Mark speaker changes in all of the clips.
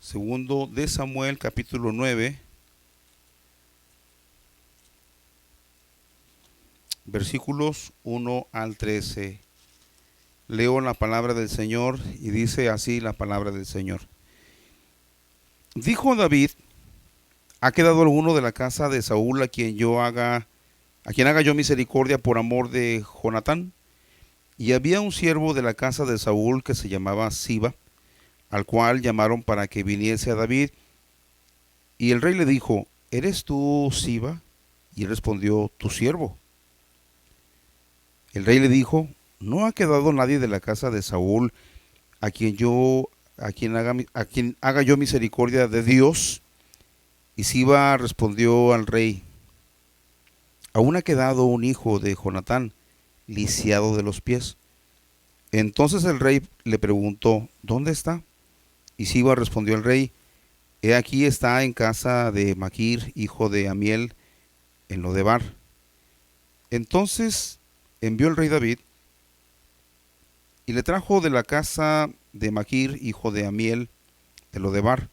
Speaker 1: Segundo de Samuel, capítulo 9, versículos 1 al 13. Leo la palabra del Señor y dice así la palabra del Señor. Dijo David: ¿ha quedado alguno de la casa de Saúl a quien haga yo misericordia por amor de Jonatán? Y había un siervo de la casa de Saúl que se llamaba Siba, al cual llamaron para que viniese a David. Y el rey le dijo: ¿eres tú Siba? Y él respondió: tu siervo. El rey le dijo: ¿no ha quedado nadie de la casa de Saúl a quien haga yo misericordia de Dios? Y Siba respondió al rey: aún ha quedado un hijo de Jonatán, lisiado de los pies. Entonces el rey le preguntó: ¿dónde está? Y Siba respondió al rey: he aquí está en casa de Maquir, hijo de Amiel, en Lodebar. Entonces envió el rey David y le trajo de la casa de Maquir, hijo de Amiel, de Lodebar.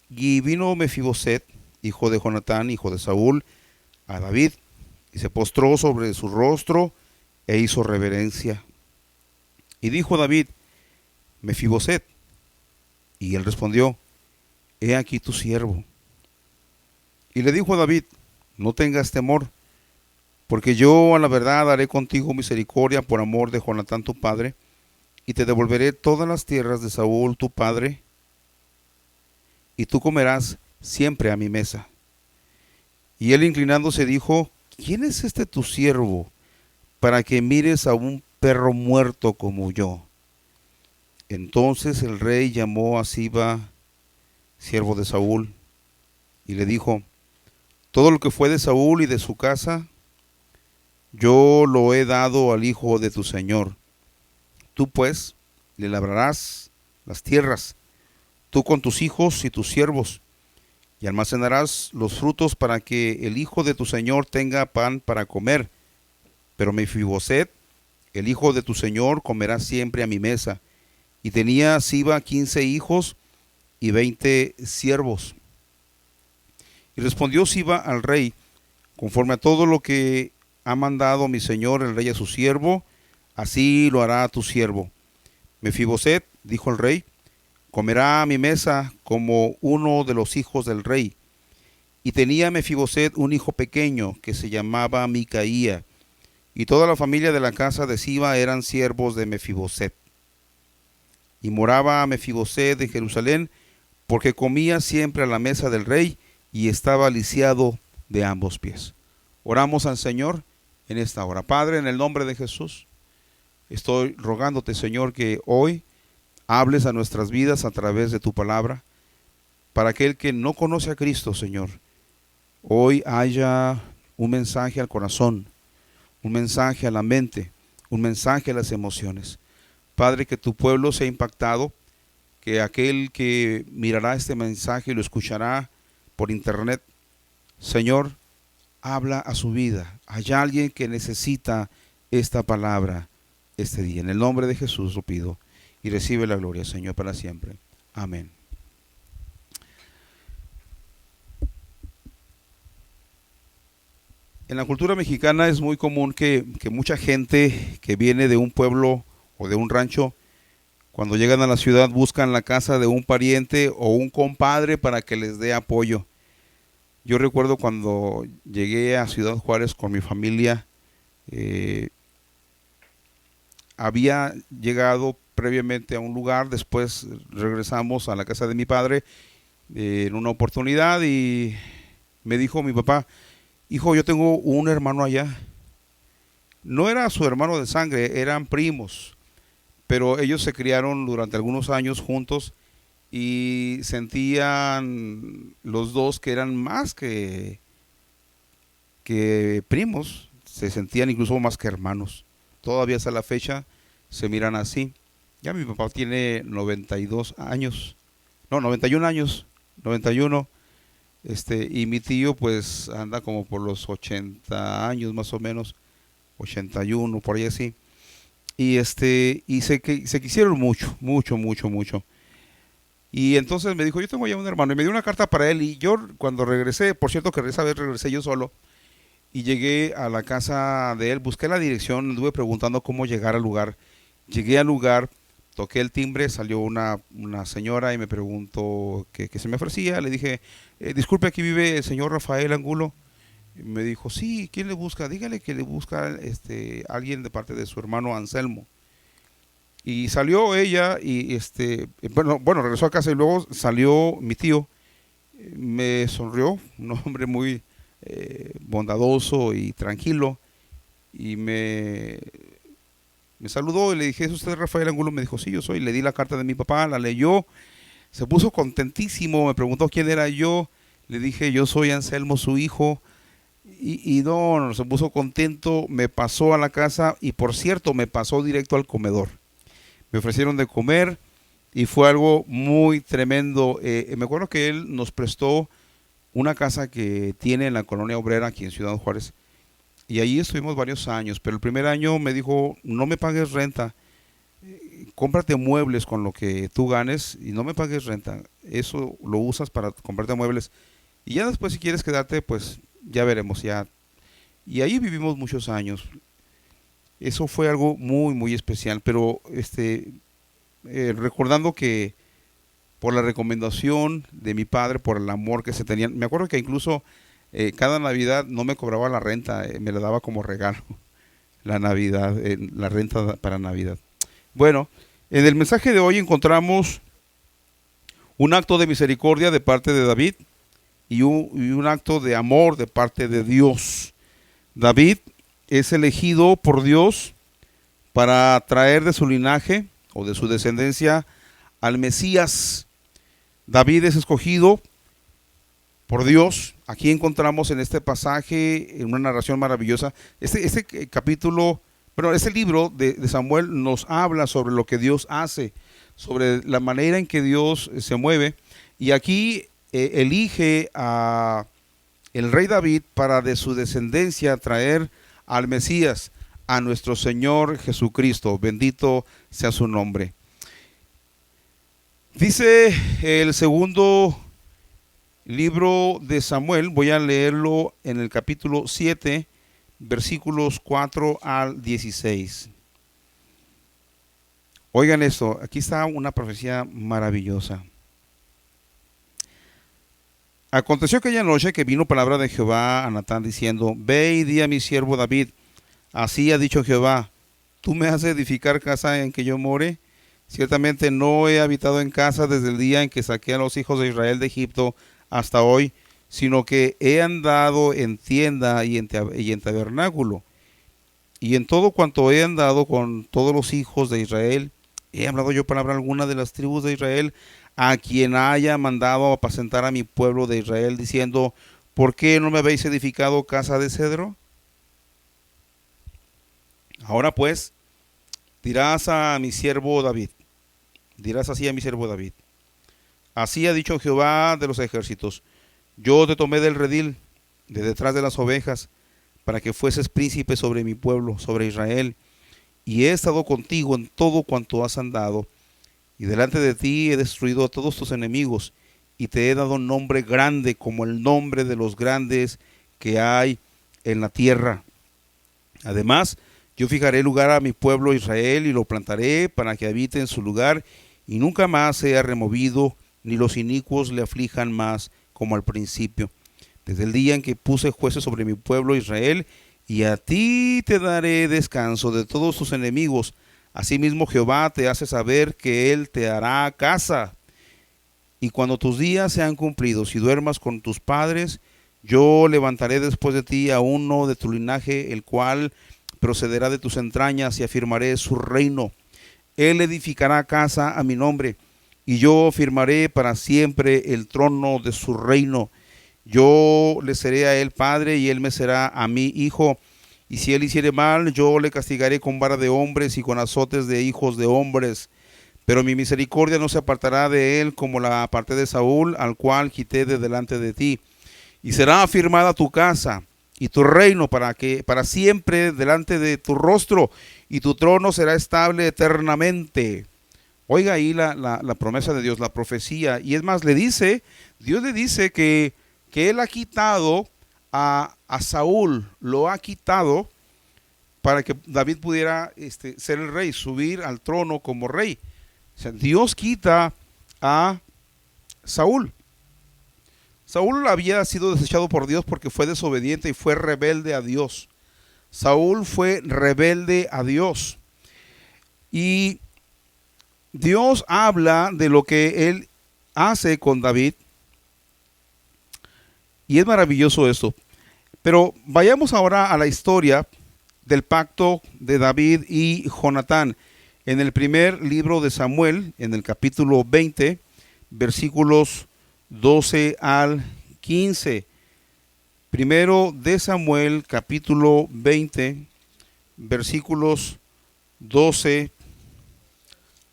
Speaker 1: Y vino Mefiboset, hijo de Jonatán, hijo de Saúl, a David, y se postró sobre su rostro e hizo reverencia. Y dijo David: Mefiboset. Y él respondió: he aquí tu siervo. Y le dijo a David: no tengas temor, porque yo a la verdad haré contigo misericordia por amor de Jonatán tu padre, y te devolveré todas las tierras de Saúl tu padre, y tú comerás siempre a mi mesa. Y él inclinándose dijo: ¿quién es este tu siervo, para que mires a un perro muerto como yo? Entonces el rey llamó a Siba, siervo de Saúl, y le dijo: todo lo que fue de Saúl y de su casa, yo lo he dado al hijo de tu señor. Tú pues le labrarás las tierras, tú con tus hijos y tus siervos, y almacenarás los frutos para que el hijo de tu señor tenga pan para comer. Pero Mefiboset, el hijo de tu señor, comerá siempre a mi mesa. Y tenía Siba 15 hijos y 20 siervos. Y respondió Siba al rey: conforme a todo lo que ha mandado mi señor el rey a su siervo, así lo hará a tu siervo. Mefiboset, dijo el rey, comerá a mi mesa como uno de los hijos del rey. Y tenía Mefiboset un hijo pequeño que se llamaba Micaía, y toda la familia de la casa de Siba eran siervos de Mefiboset. Y moraba Mefiboset en Jerusalén, porque comía siempre a la mesa del rey, y estaba lisiado de ambos pies. Oramos al Señor en esta hora. Padre, en el nombre de Jesús, estoy rogándote, Señor, que hoy hables a nuestras vidas a través de tu palabra, para aquel que no conoce a Cristo, Señor, hoy haya un mensaje al corazón, un mensaje a la mente, un mensaje a las emociones. Padre, que tu pueblo sea impactado, que aquel que mirará este mensaje y lo escuchará por internet, Señor, habla a su vida. Hay alguien que necesita esta palabra este día. En el nombre de Jesús lo pido y recibe la gloria, Señor, para siempre. Amén. En la cultura mexicana es muy común que mucha gente que viene de un pueblo o de un rancho, cuando llegan a la ciudad buscan la casa de un pariente o un compadre para que les dé apoyo. Yo recuerdo cuando llegué a Ciudad Juárez con mi familia, eh, había llegado previamente a un lugar, después regresamos a la casa de mi padre en una oportunidad y me dijo mi papá: hijo, yo tengo un hermano allá. No era su hermano de sangre, eran primos, pero ellos se criaron durante algunos años juntos y sentían los dos que eran más que primos, se sentían incluso más que hermanos. Todavía hasta la fecha se miran así. Ya mi papá tiene 92 años, no, 91 años, 91, y mi tío pues anda como por los 80 años más o menos, 81, por ahí así. Y se quisieron mucho, mucho, mucho, mucho. Y entonces me dijo, yo tengo ya un hermano, y me dio una carta para él. Y yo cuando regresé, por cierto que esa vez regresé yo solo, y llegué a la casa de él, busqué la dirección, anduve preguntando cómo llegar al lugar. Llegué al lugar, toqué el timbre, salió una señora y me preguntó qué se me ofrecía. Le dije, disculpe, aquí vive el señor Rafael Angulo. Y me dijo, sí, ¿quién le busca? Dígale que le busca alguien de parte de su hermano Anselmo. Y salió ella y bueno, regresó a casa y luego salió mi tío. Me sonrió, un hombre muy bondadoso y tranquilo, y me saludó y le dije, ¿es usted Rafael Angulo? Me dijo, sí, yo soy. Le di la carta de mi papá, la leyó, se puso contentísimo, me preguntó quién era yo, le dije, yo soy Anselmo, su hijo, y no, se puso contento, me pasó a la casa y por cierto, me pasó directo al comedor. Me ofrecieron de comer y fue algo muy tremendo. Me acuerdo que él nos prestó una casa que tiene en la colonia obrera aquí en Ciudad Juárez, y ahí estuvimos varios años, pero el primer año me dijo, no me pagues renta, cómprate muebles con lo que tú ganes y no me pagues renta, eso lo usas para comprarte muebles y ya después si quieres quedarte, pues ya veremos, ya. Y ahí vivimos muchos años. Eso fue algo muy, muy especial, pero recordando que por la recomendación de mi padre, por el amor que se tenían, me acuerdo que incluso cada Navidad no me cobraba la renta, me la daba como regalo, la Navidad, la renta para Navidad. Bueno, en el mensaje de hoy encontramos un acto de misericordia de parte de David y un acto de amor de parte de Dios. David es elegido por Dios para traer de su linaje o de su descendencia al Mesías. David es escogido por Dios. Aquí encontramos en este pasaje, en una narración maravillosa, este capítulo, pero este libro de Samuel nos habla sobre lo que Dios hace, sobre la manera en que Dios se mueve. Y aquí elige a el rey David para de su descendencia traer al Mesías, a nuestro Señor Jesucristo. Bendito sea su nombre. Dice el segundo libro de Samuel, voy a leerlo en el capítulo 7, versículos 4 al 16. Oigan esto, aquí está una profecía maravillosa. Aconteció aquella noche que vino palabra de Jehová a Natán diciendo, ve y di a mi siervo David, así ha dicho Jehová, ¿tú me has de edificar casa en que yo more? Ciertamente no he habitado en casa desde el día en que saqué a los hijos de Israel de Egipto hasta hoy, sino que he andado en tienda y en tabernáculo, y en todo cuanto he andado con todos los hijos de Israel, he hablado yo palabra alguna de las tribus de Israel, a quien haya mandado a apacentar a mi pueblo de Israel, diciendo, ¿por qué no me habéis edificado casa de cedro? Ahora pues, dirás a mi siervo David, dirás así a mi siervo David, así ha dicho Jehová de los ejércitos, yo te tomé del redil, de detrás de las ovejas, para que fueses príncipe sobre mi pueblo, sobre Israel, y he estado contigo en todo cuanto has andado, y delante de ti he destruido a todos tus enemigos, y te he dado nombre grande como el nombre de los grandes que hay en la tierra. Además, yo fijaré lugar a mi pueblo Israel y lo plantaré para que habite en su lugar, y nunca más sea removido, ni los inicuos le aflijan más como al principio, desde el día en que puse jueces sobre mi pueblo Israel, y a ti te daré descanso de todos tus enemigos. Asimismo Jehová te hace saber que él te hará casa. Y cuando tus días sean cumplidos y duermas con tus padres, yo levantaré después de ti a uno de tu linaje, el cual procederá de tus entrañas, y afirmaré su reino. Él edificará casa a mi nombre, y yo firmaré para siempre el trono de su reino. Yo le seré a él padre, y él me será a mí hijo. Y si él hiciere mal, yo le castigaré con vara de hombres y con azotes de hijos de hombres. Pero mi misericordia no se apartará de él como la aparté de Saúl, al cual quité de delante de ti. Y será afirmada tu casa y tu reino para siempre delante de tu rostro, y tu trono será estable eternamente. Oiga ahí la promesa de Dios, la profecía. Y es más, Dios le dice que Él ha quitado a Saúl, lo ha quitado para que David pudiera ser el rey, subir al trono como rey. O sea, Dios quita a Saúl. Saúl había sido desechado por Dios porque fue desobediente y fue rebelde a Dios. Saúl fue rebelde a Dios. Y Dios habla de lo que Él hace con David. Y es maravilloso esto. Pero vayamos ahora a la historia del pacto de David y Jonatán. En el primer libro de Samuel, en el capítulo 20, versículos 12 al 15. Primero de Samuel, capítulo 20, versículos 12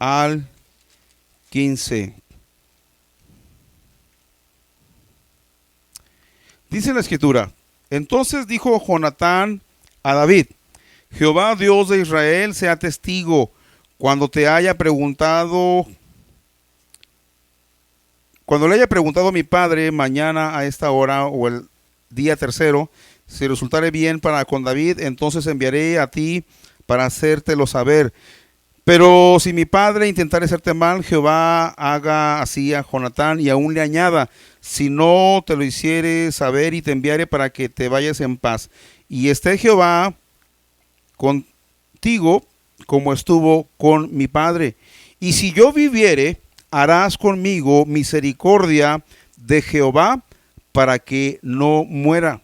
Speaker 1: al 15. Dice la escritura: entonces dijo Jonatán a David: Jehová Dios de Israel sea testigo cuando le haya preguntado a mi padre mañana a esta hora o el día tercero, si resultare bien para con David, entonces enviaré a ti para hacértelo saber. Pero si mi padre intentare hacerte mal, Jehová haga así a Jonatán y aún le añada: si no te lo hiciere saber y te enviare para que te vayas en paz. Y esté Jehová contigo como estuvo con mi padre. Y si yo viviere, harás conmigo misericordia de Jehová para que no muera.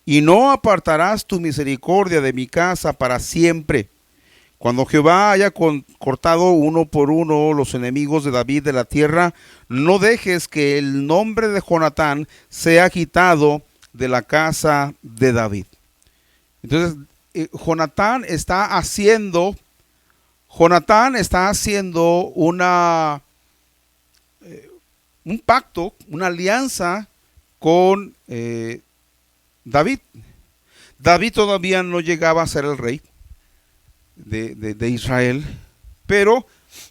Speaker 1: Y no apartarás tu misericordia de mi casa para siempre. Cuando Jehová haya cortado uno por uno los enemigos de David de la tierra, no dejes que el nombre de Jonatán sea quitado de la casa de David. Entonces, Jonatán está haciendo un pacto, una alianza con David. David todavía no llegaba a ser el rey de Israel, pero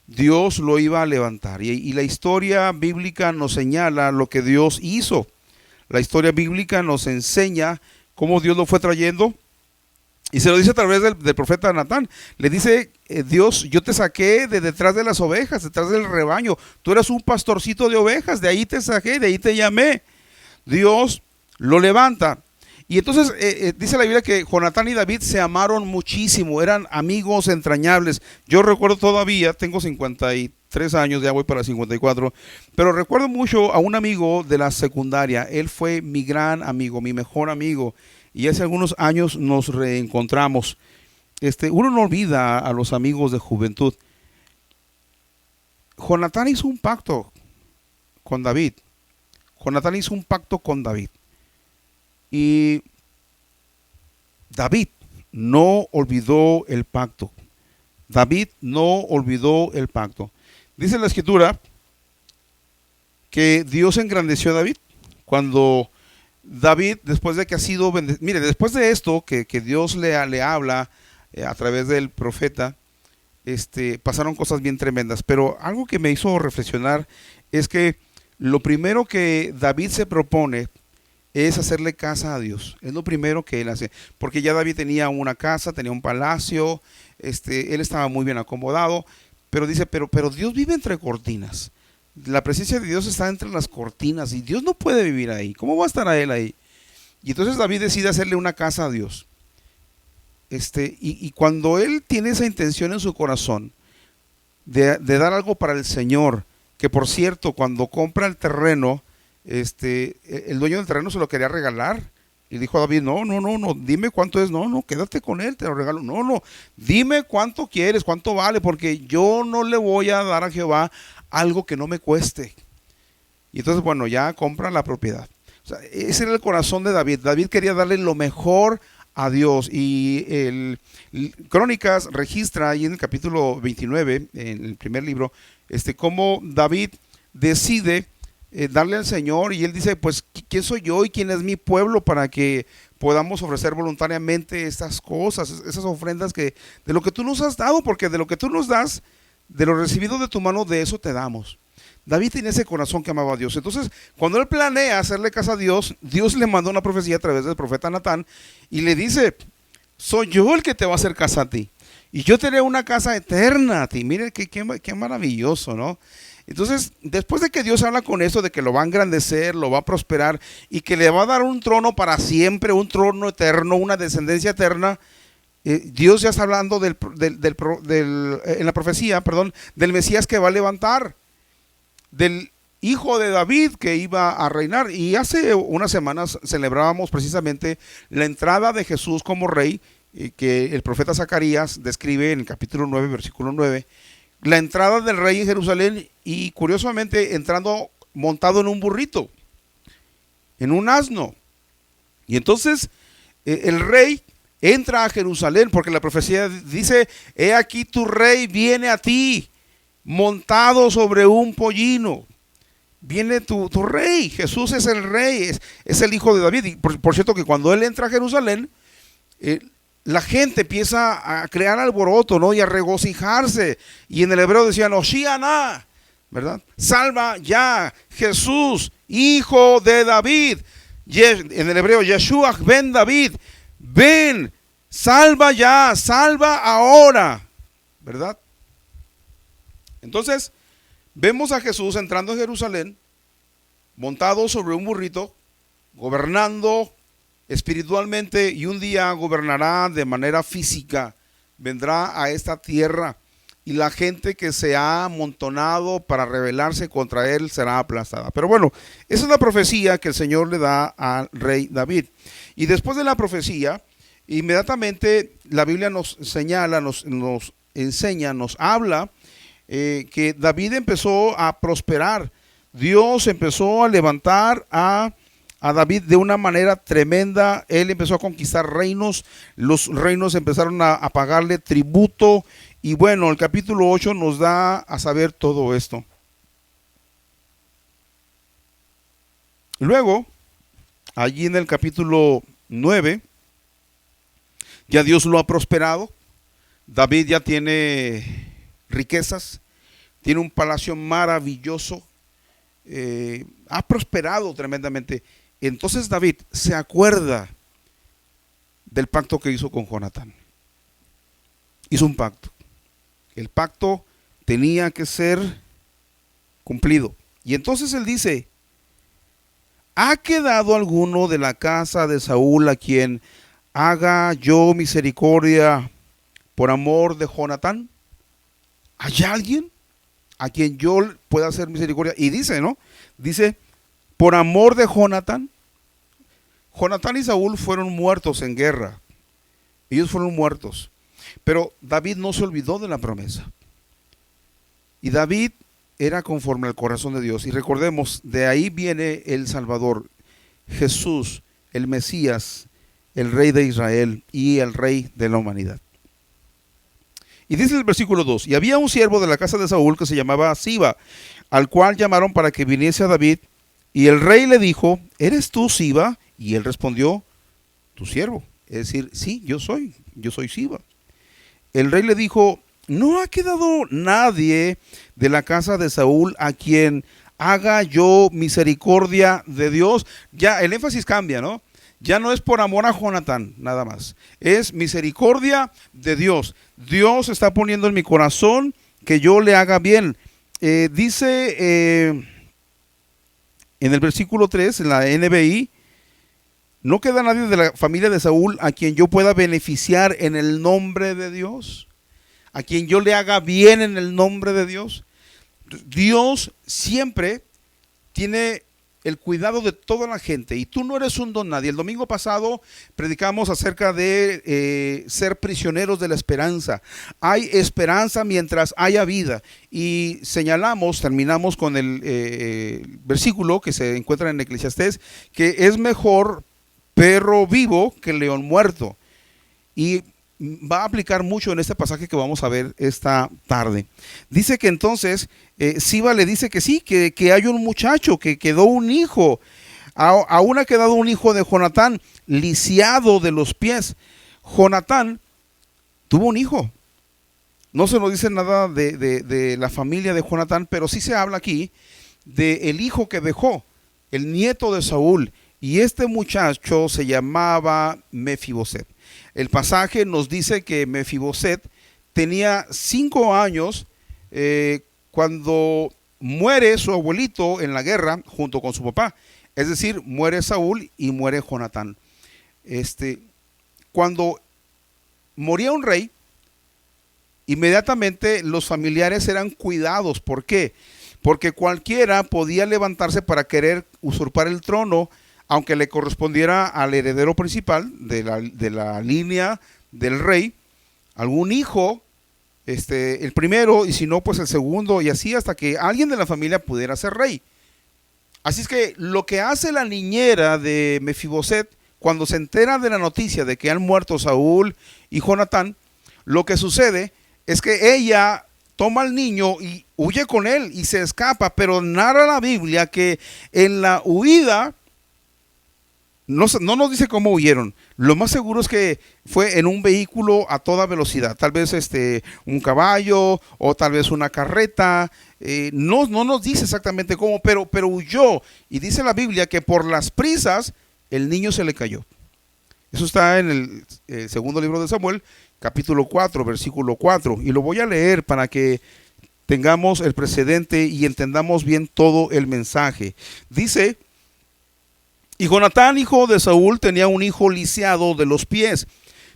Speaker 1: Dios lo iba a levantar. Y la historia bíblica nos señala lo que Dios hizo. La historia bíblica nos enseña cómo Dios lo fue trayendo. Y se lo dice a través del profeta Natán. Le dice Dios: yo te saqué de detrás de las ovejas, detrás del rebaño. Tú eras un pastorcito de ovejas, de ahí te saqué, de ahí te llamé. Dios lo levanta. Y entonces dice la Biblia que Jonatán y David se amaron muchísimo, eran amigos entrañables. Yo recuerdo todavía, tengo 53 años, ya voy para 54, pero recuerdo mucho a un amigo de la secundaria. Él fue mi gran amigo, mi mejor amigo, y hace algunos años nos reencontramos. Uno no olvida a los amigos de juventud. Jonatán hizo un pacto con David. Jonatán hizo un pacto con David. Y David no olvidó el pacto. David no olvidó el pacto. Dice la escritura que Dios engrandeció a David. Cuando David, después de que ha sido bendecido, mire, después de esto que Dios le habla a través del profeta, pasaron cosas bien tremendas. Pero algo que me hizo reflexionar es que lo primero que David se propone es hacerle casa a Dios. Es lo primero que él hace, porque ya David tenía una casa, tenía un palacio, él estaba muy bien acomodado, pero dice, pero Dios vive entre cortinas. La presencia de Dios está entre las cortinas y Dios no puede vivir ahí. ¿Cómo va a estar a él ahí? Y entonces David decide hacerle una casa a Dios. Y cuando él tiene esa intención en su corazón de dar algo para el Señor, que por cierto, cuando compra el terreno, el dueño del terreno se lo quería regalar. Y dijo a David: no, dime cuánto es. No, quédate con él, te lo regalo. No, dime cuánto quieres, cuánto vale, porque yo no le voy a dar a Jehová algo que no me cueste. Y entonces, bueno, ya compra la propiedad. O sea, ese era el corazón de David. David quería darle lo mejor a Dios. Y Crónicas registra ahí en el capítulo 29, en el primer libro, cómo David decide darle al Señor, y él dice: pues ¿quién soy yo y quién es mi pueblo para que podamos ofrecer voluntariamente estas cosas, esas ofrendas de lo que tú nos has dado? Porque de lo que tú nos das, de lo recibido de tu mano, de eso te damos. David tenía ese corazón que amaba a Dios. Entonces, cuando él planea hacerle casa a Dios, Dios le mandó una profecía a través del profeta Natán y le dice: soy yo el que te va a hacer casa a ti, y yo te haré una casa eterna a ti. Miren qué maravilloso, ¿no? Entonces, después de que Dios habla con eso, de que lo va a engrandecer, lo va a prosperar y que le va a dar un trono para siempre, un trono eterno, una descendencia eterna, Dios ya está hablando en la profecía, perdón, del Mesías que va a levantar, del hijo de David que iba a reinar. Y hace unas semanas celebrábamos precisamente la entrada de Jesús como rey, que el profeta Zacarías describe en el capítulo 9, versículo 9, la entrada del rey en Jerusalén, y curiosamente entrando montado en un burrito, en un asno. Y entonces el rey entra a Jerusalén, porque la profecía dice: he aquí tu rey viene a ti, montado sobre un pollino. Viene tu rey. Jesús es el rey, es el hijo de David. Y por cierto que cuando él entra a Jerusalén, la gente empieza a crear alboroto, ¿no? Y a regocijarse. Y en el hebreo decían: Hoshiana, ¿verdad? Salva ya, Jesús, hijo de David. En el hebreo, Yeshua ben David, ven, salva ya, salva ahora, ¿verdad? Entonces, vemos a Jesús entrando en Jerusalén, montado sobre un burrito, gobernando espiritualmente, y un día gobernará de manera física. Vendrá a esta tierra y la gente que se ha amontonado para rebelarse contra él será aplastada. Pero bueno, esa es la profecía que el Señor le da al rey David. Y después de la profecía, inmediatamente la Biblia nos señala, nos enseña, nos habla que David empezó a prosperar. Dios empezó a levantar a David de una manera tremenda. Él empezó a conquistar reinos, los reinos empezaron a pagarle tributo, y bueno, el capítulo 8 nos da a saber todo esto. Luego, allí en el capítulo 9, ya Dios lo ha prosperado. David ya tiene riquezas, tiene un palacio maravilloso, ha prosperado tremendamente. Entonces David se acuerda del pacto que hizo con Jonatán. Hizo un pacto. El pacto tenía que ser cumplido. Y entonces él dice: ¿ha quedado alguno de la casa de Saúl a quien haga yo misericordia por amor de Jonatán? ¿Hay alguien a quien yo pueda hacer misericordia? Y dice, ¿no? Dice: por amor de Jonatán. Jonatán y Saúl fueron muertos en guerra. Ellos fueron muertos. Pero David no se olvidó de la promesa. Y David era conforme al corazón de Dios. Y recordemos, de ahí viene el Salvador, Jesús, el Mesías, el Rey de Israel y el Rey de la humanidad. Y dice el versículo 2: y había un siervo de la casa de Saúl que se llamaba Siba, al cual llamaron para que viniese a David. Y el rey le dijo: ¿eres tú Siba? Y él respondió: tu siervo. Es decir, sí, yo soy Siba. El rey le dijo: ¿no ha quedado nadie de la casa de Saúl a quien haga yo misericordia de Dios? Ya el énfasis cambia, ¿no? Ya no es por amor a Jonatán, nada más. Es misericordia de Dios. Dios está poniendo en mi corazón que yo le haga bien. Dice en el versículo 3, en la NBI: ¿no queda nadie de la familia de Saúl a quien yo pueda beneficiar en el nombre de Dios? ¿A quien yo le haga bien en el nombre de Dios? Dios siempre tiene el cuidado de toda la gente, y tú no eres un don nadie. El domingo pasado predicamos acerca de ser prisioneros de la esperanza. Hay esperanza mientras haya vida, y terminamos con el versículo que se encuentra en Eclesiastés, que es mejor perro vivo que león muerto, y va a aplicar mucho en este pasaje que vamos a ver esta tarde. Dice que entonces Siba le dice que sí, que hay un muchacho, que quedó un hijo, aún ha quedado un hijo de Jonatán, lisiado de los pies. Jonatán tuvo un hijo, No se nos dice nada de la familia de Jonatán, pero sí se habla aquí del hijo que dejó, el nieto de Saúl. Y este muchacho se llamaba Mefiboset. El pasaje nos dice que Mefiboset tenía 5 años cuando muere su abuelito en la guerra junto con su papá. Es decir, muere Saúl y muere Jonatán. Cuando moría un rey, inmediatamente los familiares eran cuidados. ¿Por qué? Porque cualquiera podía levantarse para querer usurpar el trono, aunque le correspondiera al heredero principal de la línea del rey, algún hijo, el primero, y si no, pues el segundo, y así hasta que alguien de la familia pudiera ser rey. Así es que lo que hace la niñera de Mefiboset, cuando se entera de la noticia de que han muerto Saúl y Jonatán, lo que sucede es que ella toma al niño y huye con él y se escapa, pero narra la Biblia que en la huida, no nos dice cómo huyeron. Lo más seguro es que fue en un vehículo a toda velocidad, tal vez un caballo o tal vez una carreta. No nos dice exactamente cómo, pero huyó. Y dice la Biblia que por las prisas el niño se le cayó. Eso está en el segundo libro de Samuel, capítulo 4, versículo 4. Y lo voy a leer para que tengamos el precedente y entendamos bien todo el mensaje. Dice: y Jonatán, hijo de Saúl, tenía un hijo lisiado de los pies.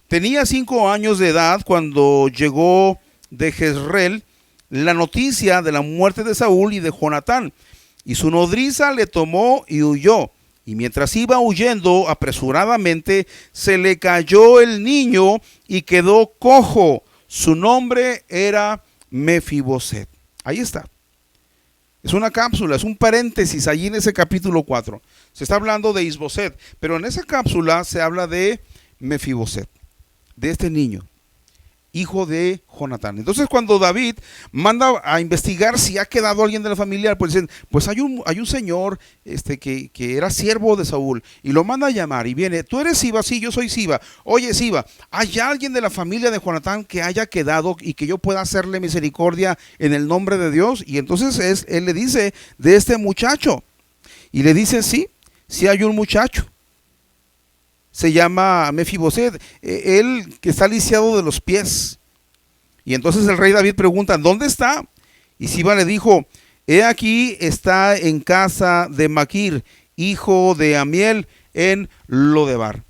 Speaker 1: Tenía 5 años de edad cuando llegó de Jezreel la noticia de la muerte de Saúl y de Jonatán. Y su nodriza le tomó y huyó. Y mientras iba huyendo apresuradamente, se le cayó el niño y quedó cojo. Su nombre era Mefiboset. Ahí está. Es una cápsula, es un paréntesis allí en ese capítulo 4. Se está hablando de Isboset, pero en esa cápsula se habla de Mefiboset, de este niño, hijo de Jonatán. Entonces, cuando David manda a investigar si ha quedado alguien de la familia, pues dicen, pues hay un señor que era siervo de Saúl, y lo manda a llamar, y viene: ¿tú eres Siba? Sí, yo soy Siba. Oye, Siba, ¿hay alguien de la familia de Jonatán que haya quedado y que yo pueda hacerle misericordia en el nombre de Dios? Y entonces él le dice de este muchacho, y le dice: sí hay un muchacho. Se llama Mefiboset, él que está lisiado de los pies. Y entonces el rey David pregunta: ¿dónde está? Y Siba le dijo: he aquí, está en casa de Maquir, hijo de Amiel, en Lodebar.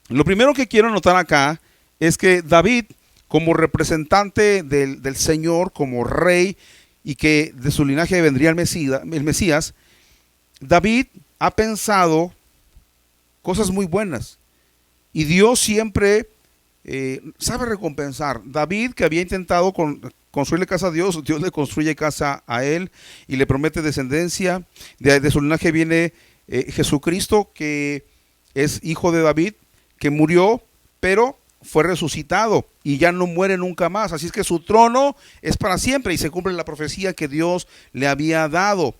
Speaker 1: Lo primero que quiero notar acá es que David, como representante del Señor, como rey, y que de su linaje vendría el Mesías, David ha pensado cosas muy buenas, y Dios siempre sabe recompensar. David, que había intentado construirle casa a Dios le construye casa a él y le promete descendencia. De su linaje viene Jesucristo, que es hijo de David, que murió, pero fue resucitado y ya no muere nunca más. Así es que su trono es para siempre, y se cumple la profecía que Dios le había dado.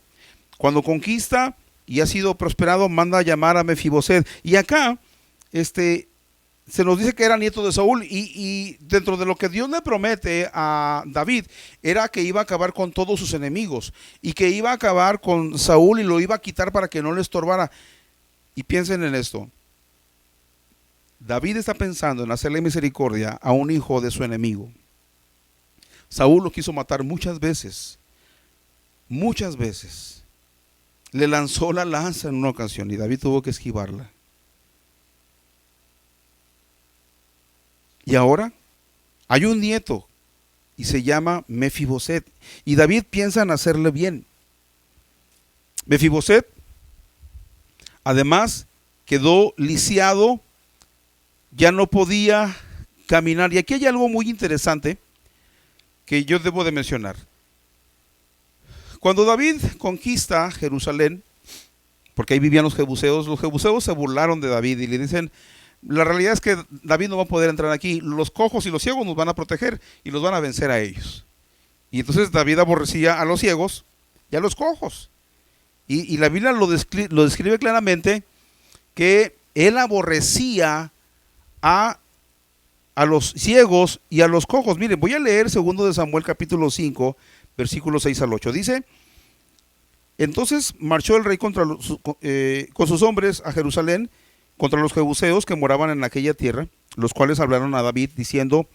Speaker 1: Cuando conquista y ha sido prosperado, manda a llamar a Mefiboset. Y acá se nos dice que era nieto de Saúl, y dentro de lo que Dios le promete a David era que iba a acabar con todos sus enemigos, y que iba a acabar con Saúl y lo iba a quitar para que no le estorbara. Y piensen en esto: David está pensando en hacerle misericordia a un hijo de su enemigo. Saúl lo quiso matar muchas veces. Le lanzó la lanza en una ocasión y David tuvo que esquivarla. Y ahora hay un nieto y se llama Mefiboset, y David piensa en hacerle bien. Mefiboset además quedó lisiado, ya no podía caminar. Y aquí hay algo muy interesante que yo debo de mencionar. Cuando David conquista Jerusalén, porque ahí vivían los jebuseos se burlaron de David y le dicen: la realidad es que David no va a poder entrar aquí, los cojos y los ciegos nos van a proteger y los van a vencer a ellos. Y entonces David aborrecía a los ciegos y a los cojos. Y la Biblia lo describe claramente, que él aborrecía a a los ciegos y a los cojos. Miren, voy a leer 2 Samuel capítulo 5, versículos 6 al 8. Dice: entonces marchó el rey con sus hombres a Jerusalén contra los jebuseos que moraban en aquella tierra, los cuales hablaron a David diciendo: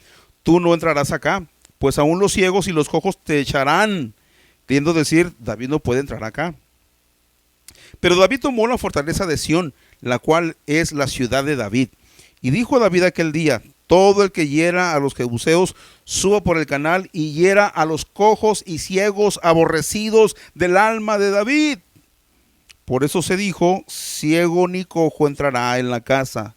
Speaker 1: tú no entrarás acá, pues aún los ciegos y los cojos te echarán. Queriendo decir, David no puede entrar acá. Pero David tomó la fortaleza de Sión, la cual es la ciudad de David. Y dijo a David aquel día: todo el que hiera a los jebuseos suba por el canal y hiera a los cojos y ciegos aborrecidos del alma de David. Por eso se dijo: ciego ni cojo entrará en la casa.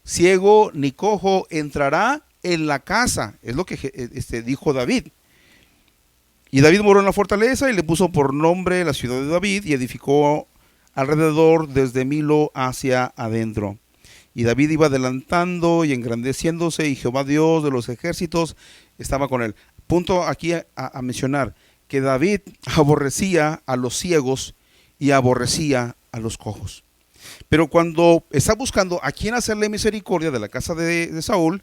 Speaker 1: Ciego ni cojo entrará en la casa. Es lo que dijo David. Y David moró en la fortaleza y le puso por nombre la ciudad de David y edificó alrededor desde Milo hacia adentro. Y David iba adelantando y engrandeciéndose, y Jehová Dios de los ejércitos estaba con él. Punto aquí a mencionar que David aborrecía a los ciegos y aborrecía a los cojos. Pero cuando está buscando a quién hacerle misericordia de la casa de Saúl,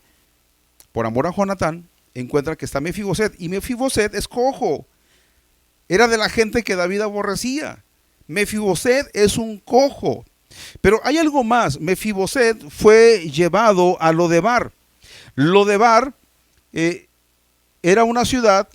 Speaker 1: por amor a Jonatán, encuentra que está Mefiboset, y Mefiboset es cojo. Era de la gente que David aborrecía. Mefiboset es un cojo. Pero hay algo más. Mefiboset fue llevado a Lodebar. Lodebar era una ciudad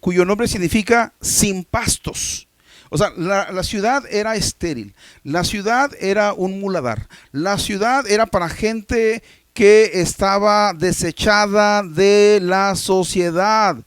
Speaker 1: cuyo nombre significa sin pastos. O sea, la ciudad era estéril. La ciudad era un muladar. La ciudad era para gente que estaba desechada de la sociedad.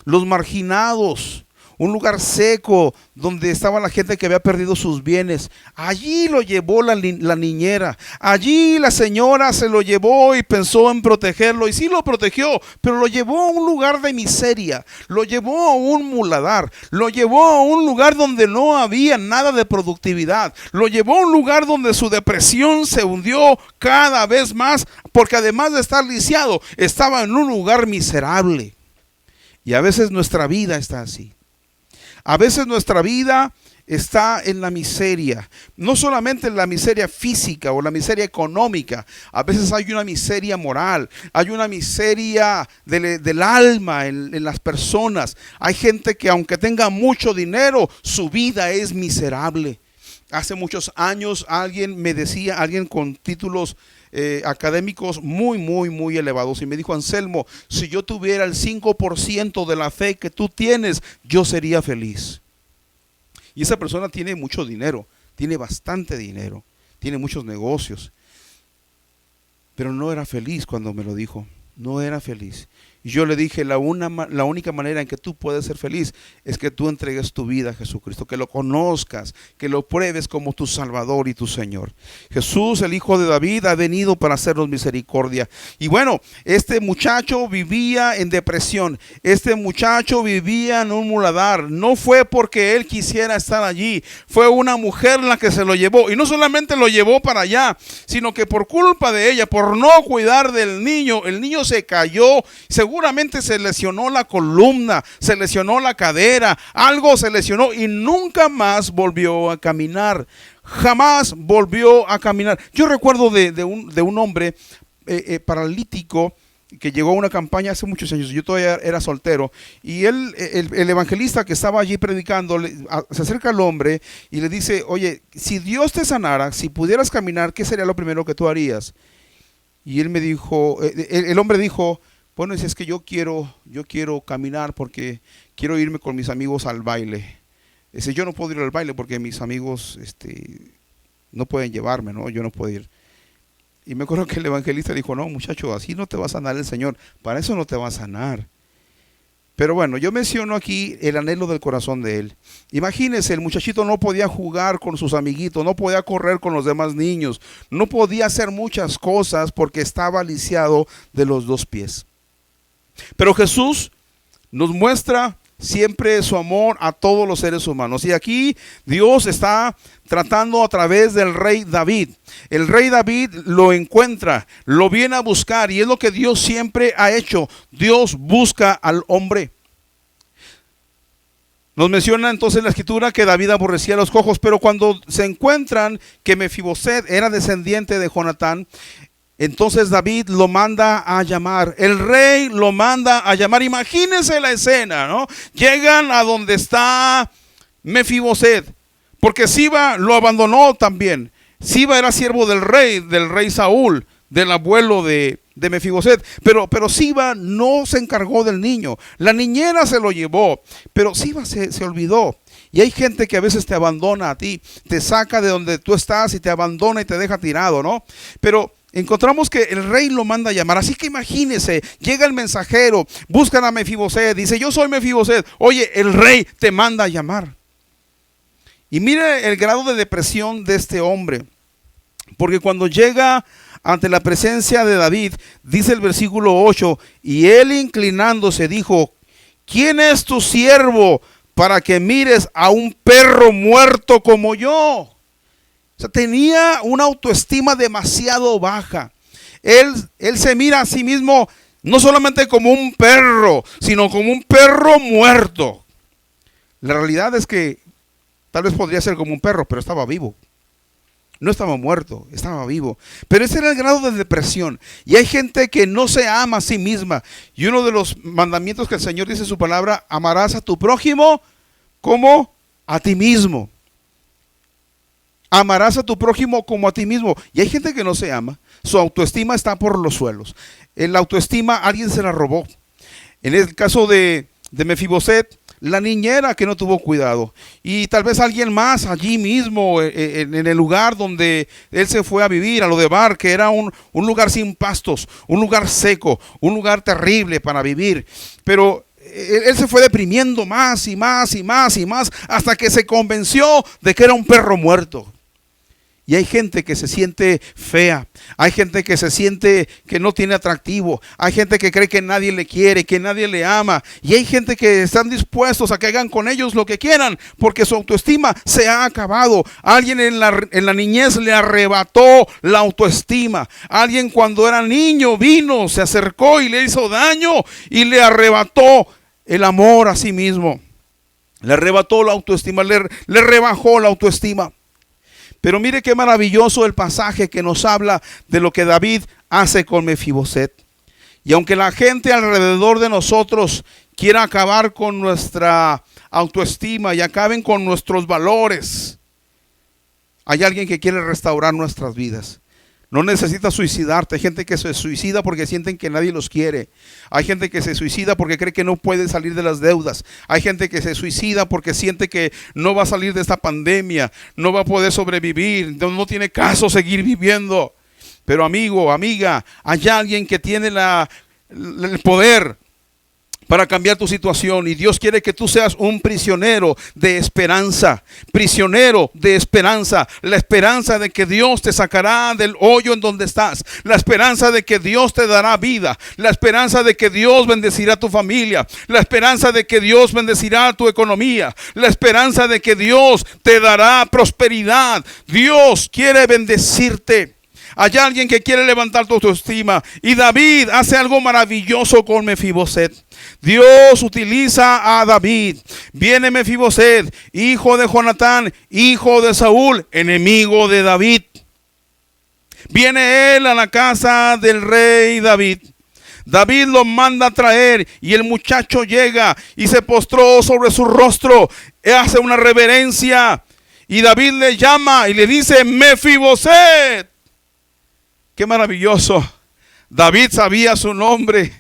Speaker 1: Los marginados. Un lugar seco donde estaba la gente que había perdido sus bienes. Allí lo llevó la niñera. Allí la señora se lo llevó y pensó en protegerlo. Y sí lo protegió, pero lo llevó a un lugar de miseria. Lo llevó a un muladar. Lo llevó a un lugar donde no había nada de productividad. Lo llevó a un lugar donde su depresión se hundió cada vez más, porque además de estar lisiado, estaba en un lugar miserable. Y a veces nuestra vida está así. A veces nuestra vida está en la miseria, no solamente en la miseria física o la miseria económica. A veces hay una miseria moral, hay una miseria del alma en las personas. Hay gente que aunque tenga mucho dinero, su vida es miserable. Hace muchos años alguien me decía, alguien con títulos académicos muy elevados, y me dijo: Anselmo, si yo tuviera el 5% de la fe que tú tienes, yo sería feliz. Y esa persona tiene mucho dinero, tiene bastante dinero, tiene muchos negocios, pero no era feliz cuando me lo dijo. No era feliz. Y yo le dije: la única manera en que tú puedes ser feliz es que tú entregues tu vida a Jesucristo, que lo conozcas, que lo pruebes como tu Salvador y tu Señor. Jesús, el Hijo de David, ha venido para hacernos misericordia. Y bueno, este muchacho vivía en depresión. Este muchacho vivía en un muladar. No fue porque él quisiera estar allí. Fue una mujer la que se lo llevó. Y no solamente lo llevó para allá, sino que por culpa de ella, por no cuidar del niño, el niño se cayó. Seguramente se lesionó la columna, se lesionó la cadera, algo se lesionó y nunca más volvió a caminar. Jamás volvió a caminar. Yo recuerdo de un hombre paralítico que llegó a una campaña hace muchos años. Yo todavía era soltero, y él, el evangelista que estaba allí predicando, se acerca al hombre y le dice: oye, si Dios te sanara, si pudieras caminar, ¿qué sería lo primero que tú harías? Y él me dijo, el hombre dijo: bueno, es que yo quiero caminar porque quiero irme con mis amigos al baile. Dice: yo no puedo ir al baile porque mis amigos no pueden llevarme, ¿no? Yo no puedo ir. Y me acuerdo que el evangelista dijo: no, muchacho, así no te va a sanar el Señor, para eso no te va a sanar. Pero bueno, yo menciono aquí el anhelo del corazón de él. Imagínense, el muchachito no podía jugar con sus amiguitos, no podía correr con los demás niños, no podía hacer muchas cosas porque estaba lisiado de los dos pies. Pero Jesús nos muestra siempre su amor a todos los seres humanos. Y aquí Dios está tratando a través del rey David. El rey David lo encuentra, lo viene a buscar, y es lo que Dios siempre ha hecho. Dios busca al hombre. Nos menciona entonces la escritura que David aborrecía a los cojos, pero cuando se encuentran que Mefiboset era descendiente de Jonatán, Entonces David lo manda a llamar. El rey lo manda a llamar. Imagínense la escena, ¿no? Llegan a donde está Mefiboset, porque Siba lo abandonó también. Siba era siervo del rey Saúl, del abuelo de Mefiboset, pero Siba no se encargó del niño. La niñera se lo llevó, pero Siba se olvidó. Y hay gente que a veces te abandona a ti, te saca de donde tú estás y te abandona y te deja tirado, ¿no? Pero encontramos que el rey lo manda a llamar. Así que imagínese, llega el mensajero, buscan a Mefiboset, dice: yo soy Mefiboset. Oye, el rey te manda a llamar. Y mire el grado de depresión de este hombre, porque cuando llega ante la presencia de David, dice el versículo 8, y él inclinándose dijo: ¿quién es tu siervo para que mires a un perro muerto como yo? O sea, tenía una autoestima demasiado baja. Él se mira a sí mismo no solamente como un perro, sino como un perro muerto. La realidad es que tal vez podría ser como un perro, pero estaba vivo. No estaba muerto, estaba vivo. Pero ese era el grado de depresión. Y hay gente que no se ama a sí misma. Y uno de los mandamientos que el Señor dice en su palabra: amarás a tu prójimo como a ti mismo. Amarás a tu prójimo como a ti mismo. Y hay gente que no se ama. Su autoestima está por los suelos. La autoestima alguien se la robó. En el caso de Mefiboset, la niñera que no tuvo cuidado, y tal vez alguien más allí mismo en el lugar donde él se fue a vivir, a Lodebar, que era un lugar sin pastos, un lugar seco, un lugar terrible para vivir. Pero él se fue deprimiendo más y más y más y más hasta que se convenció de que era un perro muerto. Y hay gente que se siente fea, hay gente que se siente que no tiene atractivo, hay gente que cree que nadie le quiere, que nadie le ama, y hay gente que están dispuestos a que hagan con ellos lo que quieran, porque su autoestima se ha acabado. Alguien en la niñez le arrebató la autoestima. Alguien cuando era niño vino, se acercó y le hizo daño y le arrebató el amor a sí mismo. Le arrebató la autoestima, le rebajó la autoestima. Pero mire qué maravilloso el pasaje que nos habla de lo que David hace con Mefiboset. Y aunque la gente alrededor de nosotros quiera acabar con nuestra autoestima y acaben con nuestros valores, hay alguien que quiere restaurar nuestras vidas. No necesitas suicidarte. Hay gente que se suicida porque sienten que nadie los quiere. Hay gente que se suicida porque cree que no puede salir de las deudas. Hay gente que se suicida porque siente que no va a salir de esta pandemia, no va a poder sobrevivir, no tiene caso seguir viviendo. Pero amigo, amiga, hay alguien que tiene el poder para cambiar tu situación, y Dios quiere que tú seas un prisionero de esperanza. Prisionero de esperanza. La esperanza de que Dios te sacará del hoyo en donde estás. La esperanza de que Dios te dará vida. La esperanza de que Dios bendecirá tu familia. La esperanza de que Dios bendecirá tu economía. La esperanza de que Dios te dará prosperidad. Dios quiere bendecirte. Hay alguien que quiere levantar tu autoestima, y David hace algo maravilloso con Mefiboset. Dios utiliza a David. Viene Mefiboset, hijo de Jonatán, hijo de Saúl, enemigo de David. Viene él a la casa del rey David. David lo manda a traer, y el muchacho llega y se postró sobre su rostro, hace una reverencia, y David le llama y le dice: Mefiboset. Qué maravilloso. David sabía su nombre.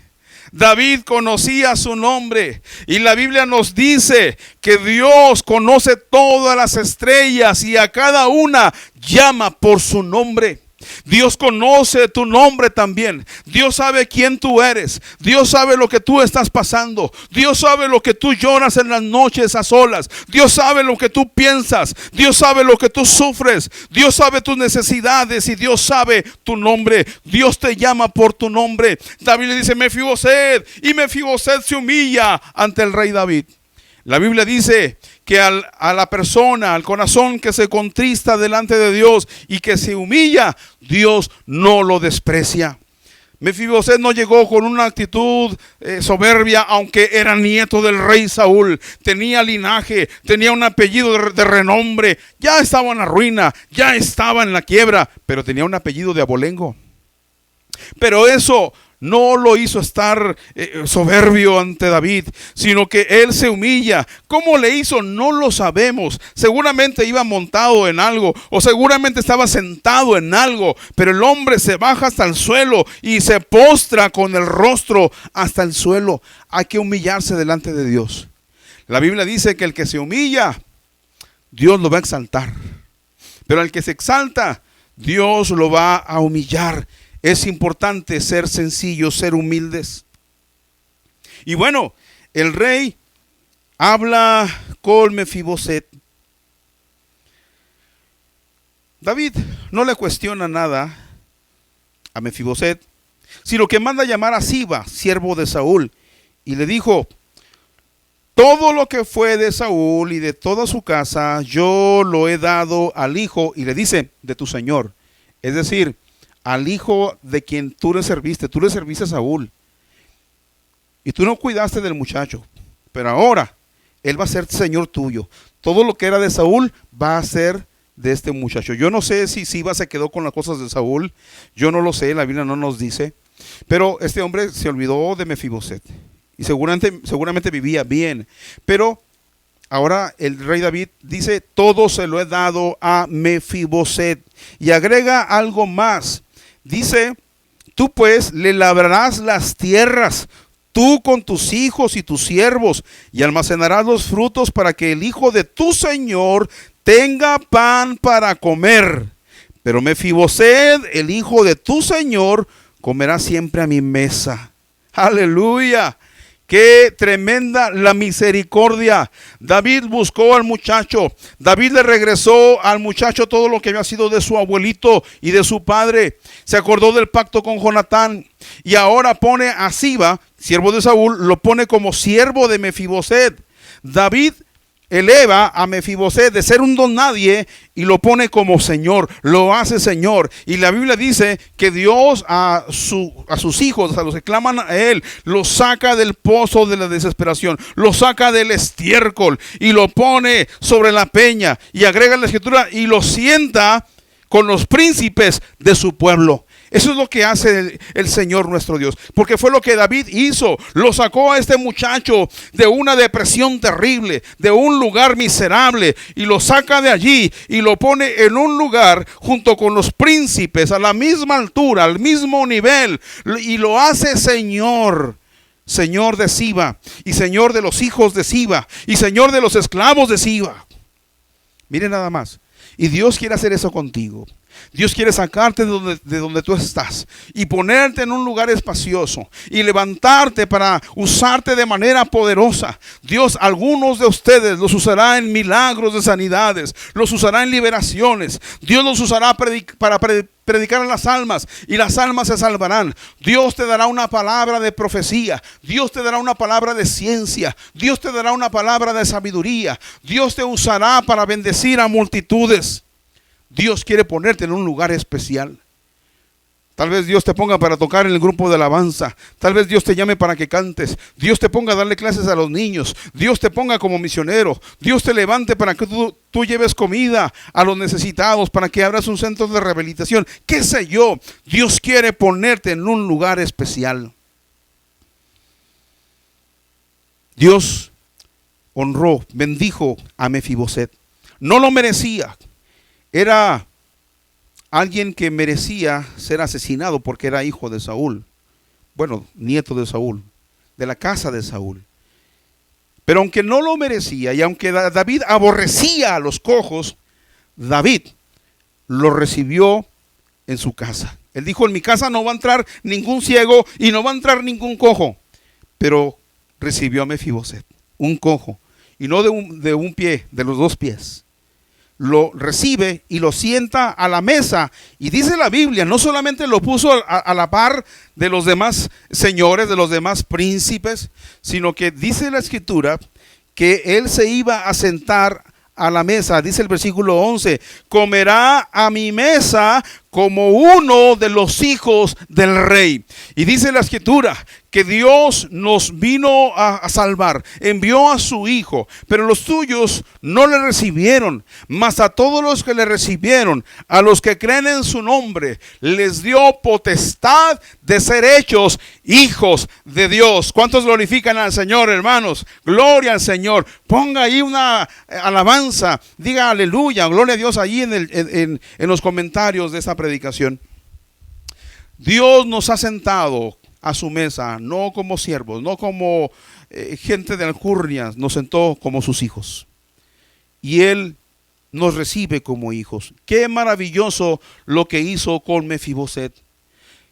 Speaker 1: David conocía su nombre. Y la Biblia nos dice que Dios conoce todas las estrellas y a cada una llama por su nombre. Dios conoce tu nombre también. Dios sabe quién tú eres. Dios sabe lo que tú estás pasando. Dios sabe lo que tú lloras en las noches a solas. Dios sabe lo que tú piensas. Dios sabe lo que tú sufres. Dios sabe tus necesidades y Dios sabe tu nombre. Dios te llama por tu nombre. David le dice: Mefiboset, y Mefiboset se humilla ante el rey David. La Biblia dice que a la persona, al corazón que se contrista delante de Dios y que se humilla, Dios no lo desprecia. Mefiboset no llegó con una actitud soberbia, aunque era nieto del rey Saúl, tenía linaje, tenía un apellido de renombre, ya estaba en la ruina, ya estaba en la quiebra, pero tenía un apellido de abolengo. Pero eso no lo hizo estar soberbio ante David, sino que él se humilla. ¿Cómo le hizo? No lo sabemos. Seguramente iba montado en algo, o seguramente estaba sentado en algo, pero el hombre se baja hasta el suelo y se postra con el rostro hasta el suelo. Hay que humillarse delante de Dios. La Biblia dice que el que se humilla, Dios lo va a exaltar. Pero al que se exalta, Dios lo va a humillar. Es importante ser sencillos, ser humildes. Y bueno, el rey habla con Mefiboset. David no le cuestiona nada a Mefiboset, sino que manda llamar a Siba, siervo de Saúl, y le dijo: todo lo que fue de Saúl y de toda su casa, yo lo he dado al hijo, y le dice, de tu señor. Es decir, al hijo de quien tú le serviste a Saúl. Y tú no cuidaste del muchacho, pero ahora él va a ser señor tuyo. Todo lo que era de Saúl va a ser de este muchacho. Yo no sé si Siba se quedó con las cosas de Saúl. Yo no lo sé, la Biblia no nos dice. Pero este hombre se olvidó de Mefiboset. Y seguramente vivía bien. Pero ahora el rey David dice, todo se lo he dado a Mefiboset. Y agrega algo más. Dice, tú pues le labrarás las tierras, tú con tus hijos y tus siervos, y almacenarás los frutos para que el hijo de tu señor tenga pan para comer. Pero Mefiboset, el hijo de tu señor, comerá siempre a mi mesa. Aleluya. Qué tremenda la misericordia. David buscó al muchacho. David le regresó al muchacho todo lo que había sido de su abuelito y de su padre. Se acordó del pacto con Jonatán. Y ahora pone a Siba, siervo de Saúl, lo pone como siervo de Mefiboset. David eleva a Mefiboset de ser un don nadie y lo pone como señor, lo hace señor. Y la Biblia dice que Dios a sus hijos, a los que claman a él, los saca del pozo de la desesperación, lo saca del estiércol y lo pone sobre la peña. Y agrega la escritura, y lo sienta con los príncipes de su pueblo. Eso es lo que hace el Señor nuestro Dios, porque fue lo que David hizo. Lo sacó a este muchacho de una depresión terrible, de un lugar miserable, y lo saca de allí y lo pone en un lugar junto con los príncipes, a la misma altura, al mismo nivel, y lo hace Señor. Señor de Siba, y Señor de los hijos de Siba, y Señor de los esclavos de Siba. Miren nada más. Y Dios quiere hacer eso contigo. Dios quiere sacarte de donde tú estás y ponerte en un lugar espacioso y levantarte para usarte de manera poderosa. Dios, algunos de ustedes los usará en milagros de sanidades, los usará en liberaciones. Dios los usará para predicar a las almas, y las almas se salvarán. Dios te dará una palabra de profecía. Dios te dará una palabra de ciencia. Dios te dará una palabra de sabiduría. Dios te usará para bendecir a multitudes. Dios quiere ponerte en un lugar especial. Tal vez Dios te ponga para tocar en el grupo de alabanza. Tal vez Dios te llame para que cantes. Dios te ponga a darle clases a los niños. Dios te ponga como misionero. Dios te levante para que tú lleves comida a los necesitados, para que abras un centro de rehabilitación. ¿Qué sé yo? Dios quiere ponerte en un lugar especial. Dios honró, bendijo a Mefiboset. No lo merecía. Era alguien que merecía ser asesinado porque era hijo de Saúl. Bueno, nieto de Saúl, de la casa de Saúl. Pero aunque no lo merecía, y aunque David aborrecía a los cojos, David lo recibió en su casa. Él dijo, en mi casa no va a entrar ningún ciego y no va a entrar ningún cojo. Pero recibió a Mefiboset, un cojo, y no de un pie, de los dos pies. Lo recibe y lo sienta a la mesa, y dice la Biblia, no solamente lo puso a la par de los demás señores, de los demás príncipes, sino que dice la escritura que él se iba a sentar a la mesa. Dice el versículo 11, comerá a mi mesa como uno de los hijos del rey. Y dice la escritura que Dios nos vino a salvar, envió a su hijo, pero los suyos no le recibieron, mas a todos los que le recibieron, a los que creen en su nombre, les dio potestad de ser hechos hijos de Dios. ¿Cuántos glorifican al Señor, hermanos? Gloria al Señor. Ponga ahí una alabanza, diga aleluya, gloria a Dios ahí en los comentarios de esta predicación. Dios nos ha sentado a su mesa, no como siervos, no como gente de alcurnias, nos sentó como sus hijos. Y Él nos recibe como hijos. Qué maravilloso lo que hizo con Mefiboset.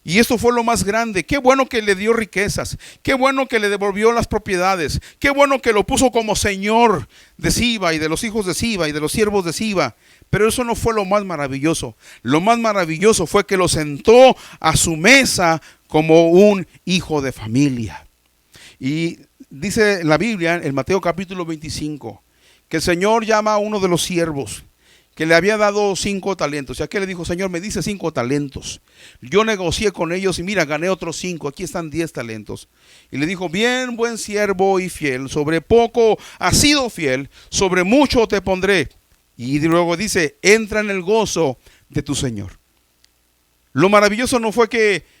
Speaker 1: Y esto fue lo más grande. Qué bueno que le dio riquezas. Qué bueno que le devolvió las propiedades. Qué bueno que lo puso como señor de Siba y de los hijos de Siba y de los siervos de Siba. Pero eso no fue lo más maravilloso. Lo más maravilloso fue que lo sentó a su mesa como un hijo de familia. Y dice la Biblia en Mateo capítulo 25 que el Señor llama a uno de los siervos que le había dado 5 talentos. Y aquel le dijo: Señor, me dice 5 talentos. Yo negocié con ellos y mira, gané otros 5. Aquí están 10 talentos. Y le dijo: bien, buen siervo y fiel. Sobre poco has sido fiel, sobre mucho te pondré. Y luego dice: entra en el gozo de tu Señor. Lo maravilloso no fue que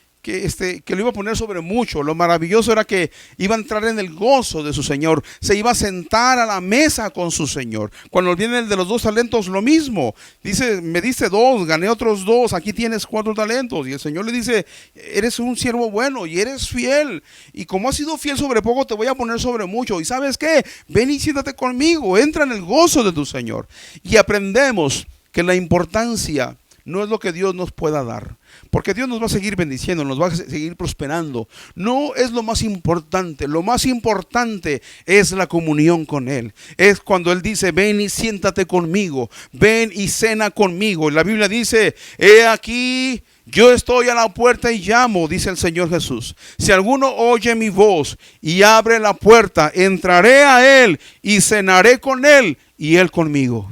Speaker 1: lo iba a poner sobre mucho. Lo maravilloso era que iba a entrar en el gozo de su Señor. Se iba a sentar a la mesa con su Señor. Cuando viene el de los 2 talentos, lo mismo. Dice: me diste 2, gané otros 2, aquí tienes 4 talentos. Y el Señor le dice: eres un siervo bueno y eres fiel. Y como has sido fiel sobre poco, te voy a poner sobre mucho. Y ¿sabes qué? Ven y siéntate conmigo. Entra en el gozo de tu Señor. Y aprendemos que la importancia no es lo que Dios nos pueda dar, porque Dios nos va a seguir bendiciendo, nos va a seguir prosperando. No es lo más importante. Lo más importante es la comunión con Él. Es cuando Él dice: ven y siéntate conmigo, ven y cena conmigo. La Biblia dice: he aquí, yo estoy a la puerta y llamo, dice el Señor Jesús. Si alguno oye mi voz y abre la puerta, entraré a Él y cenaré con Él y Él conmigo.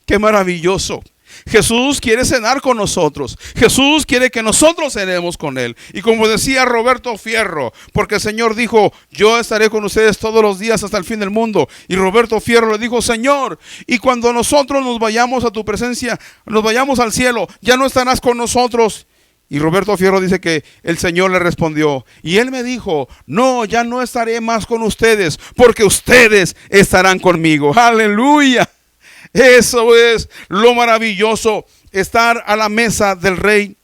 Speaker 1: Qué maravilloso. Jesús quiere cenar con nosotros. Jesús quiere que nosotros cenemos con Él. Y como decía Roberto Fierro, porque el Señor dijo: yo estaré con ustedes todos los días hasta el fin del mundo. Y Roberto Fierro le dijo: Señor, y cuando nosotros nos vayamos a tu presencia, nos vayamos al cielo, ¿ya no estarás con nosotros? Y Roberto Fierro dice que el Señor le respondió, y Él me dijo: no, ya no estaré más con ustedes, porque ustedes estarán conmigo. Aleluya. Eso es lo maravilloso, estar a la mesa del rey.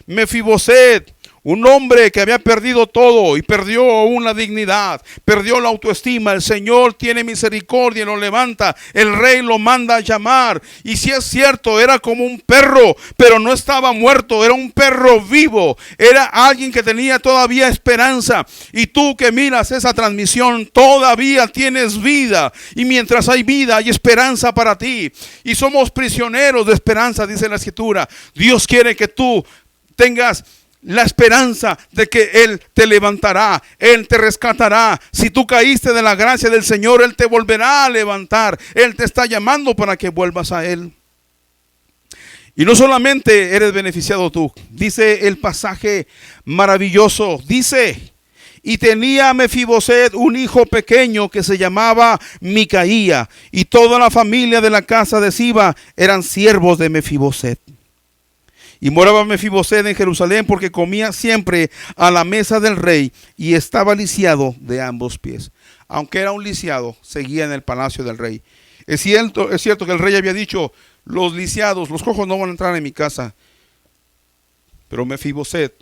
Speaker 1: Mefiboset, un hombre que había perdido todo y perdió una dignidad, perdió la autoestima. El Señor tiene misericordia y lo levanta. El rey lo manda a llamar. Y si es cierto, era como un perro, pero no estaba muerto, era un perro vivo. Era alguien que tenía todavía esperanza. Y tú que miras esa transmisión, todavía tienes vida. Y mientras hay vida, hay esperanza para ti. Y somos prisioneros de esperanza, dice la Escritura. Dios quiere que tú tengas la esperanza de que Él te levantará, Él te rescatará. Si tú caíste de la gracia del Señor, Él te volverá a levantar. Él te está llamando para que vuelvas a Él. Y no solamente eres beneficiado tú. Dice el pasaje maravilloso, dice: y tenía Mefiboset un hijo pequeño que se llamaba Micaía, y toda la familia de la casa de Siba eran siervos de Mefiboset. Y moraba Mefiboset en Jerusalén, porque comía siempre a la mesa del rey y estaba lisiado de ambos pies. Aunque era un lisiado, seguía en el palacio del rey. Es cierto que el rey había dicho: los lisiados, los cojos no van a entrar en mi casa. Pero Mefiboset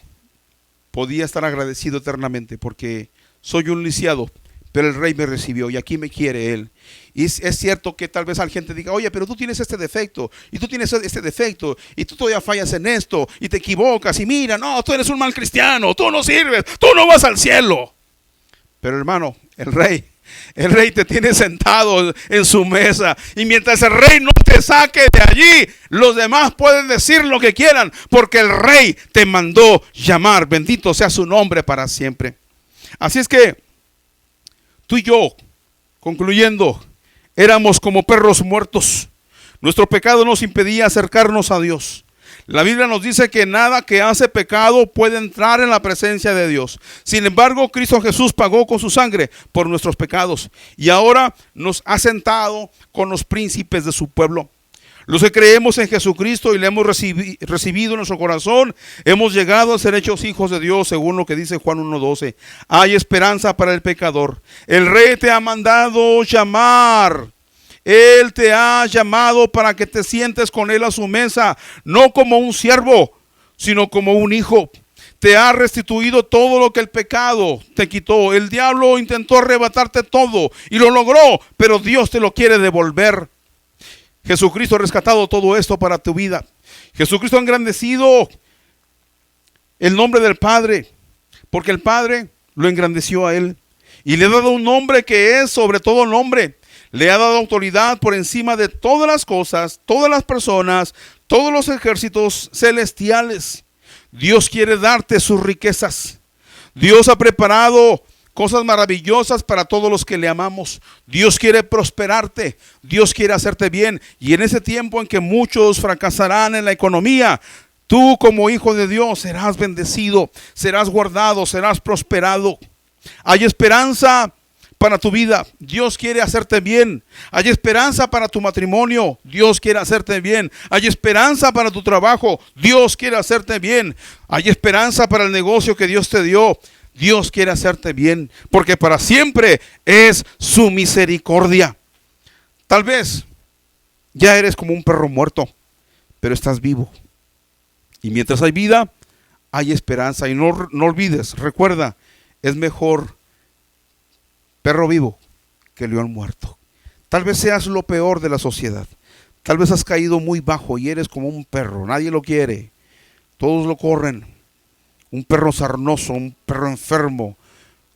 Speaker 1: podía estar agradecido eternamente, porque soy un lisiado, pero el rey me recibió y aquí me quiere Él. Y es cierto que tal vez alguien gente diga: oye, pero tú tienes este defecto, y tú tienes este defecto, y tú todavía fallas en esto, y te equivocas, y mira, no, tú eres un mal cristiano, tú no sirves, tú no vas al cielo. Pero hermano, el rey te tiene sentado en su mesa, y mientras el rey no te saque de allí, los demás pueden decir lo que quieran, porque el rey te mandó llamar. Bendito sea su nombre para siempre. Así es que tú y yo, concluyendo, éramos como perros muertos. Nuestro pecado nos impedía acercarnos a Dios. La Biblia nos dice que nada que hace pecado puede entrar en la presencia de Dios. Sin embargo, Cristo Jesús pagó con su sangre por nuestros pecados y ahora nos ha sentado con los príncipes de su pueblo. Los que creemos en Jesucristo y le hemos recibido en nuestro corazón, hemos llegado a ser hechos hijos de Dios, según lo que dice Juan 1:12. Hay esperanza para el pecador. El Rey te ha mandado llamar. Él te ha llamado para que te sientes con Él a su mesa, no como un siervo, sino como un hijo. Te ha restituido todo lo que el pecado te quitó. El diablo intentó arrebatarte todo y lo logró, pero Dios te lo quiere devolver. Jesucristo ha rescatado todo esto para tu vida. Jesucristo ha engrandecido el nombre del Padre, porque el Padre lo engrandeció a Él y le ha dado un nombre que es sobre todo nombre. Le ha dado autoridad por encima de todas las cosas, todas las personas, todos los ejércitos celestiales. Dios quiere darte sus riquezas. Dios ha preparado cosas maravillosas para todos los que le amamos. Dios quiere prosperarte. Dios quiere hacerte bien. Y en ese tiempo en que muchos fracasarán en la economía, tú como hijo de Dios serás bendecido, serás guardado, serás prosperado. Hay esperanza para tu vida. Dios quiere hacerte bien. Hay esperanza para tu matrimonio. Dios quiere hacerte bien. Hay esperanza para tu trabajo. Dios quiere hacerte bien. Hay esperanza para el negocio que Dios te dio. Dios quiere hacerte bien, porque para siempre es su misericordia. Tal vez ya eres como un perro muerto, pero estás vivo. Y mientras hay vida, hay esperanza. Y no olvides, recuerda, es mejor perro vivo que león muerto. Tal vez seas lo peor de la sociedad. Tal vez has caído muy bajo y eres como un perro. Nadie lo quiere. Todos lo corren. Un perro sarnoso, un perro enfermo,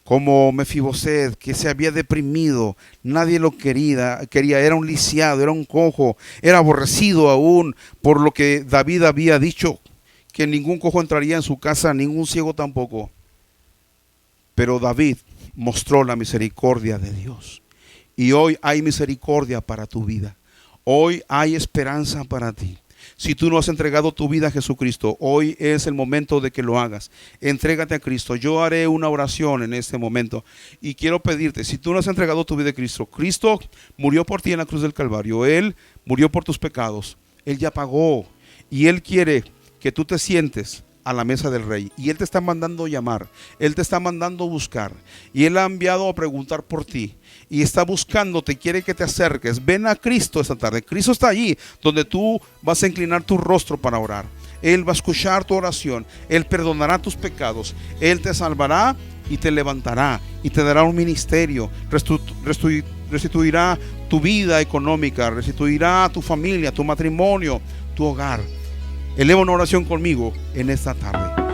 Speaker 1: como Mefiboset, que se había deprimido. Nadie lo quería. Era un lisiado, era un cojo. Era aborrecido aún por lo que David había dicho, que ningún cojo entraría en su casa, ningún ciego tampoco. Pero David mostró la misericordia de Dios. Y hoy hay misericordia para tu vida. Hoy hay esperanza para ti. Si tú no has entregado tu vida a Jesucristo, hoy es el momento de que lo hagas. Entrégate a Cristo. Yo haré una oración en este momento. Y quiero pedirte, si tú no has entregado tu vida a Cristo, Cristo murió por ti en la cruz del Calvario. Él murió por tus pecados. Él ya pagó. Y Él quiere que tú te sientes a la mesa del Rey, y Él te está mandando llamar, Él te está mandando buscar, y Él ha enviado a preguntar por ti, y está buscándote, quiere que te acerques. Ven a Cristo esta tarde. Cristo está allí donde tú vas a inclinar tu rostro para orar. Él va a escuchar tu oración, Él perdonará tus pecados, Él te salvará y te levantará y te dará un ministerio, restituirá tu vida económica, restituirá tu familia, tu matrimonio, tu hogar. Eleva una oración conmigo en esta tarde.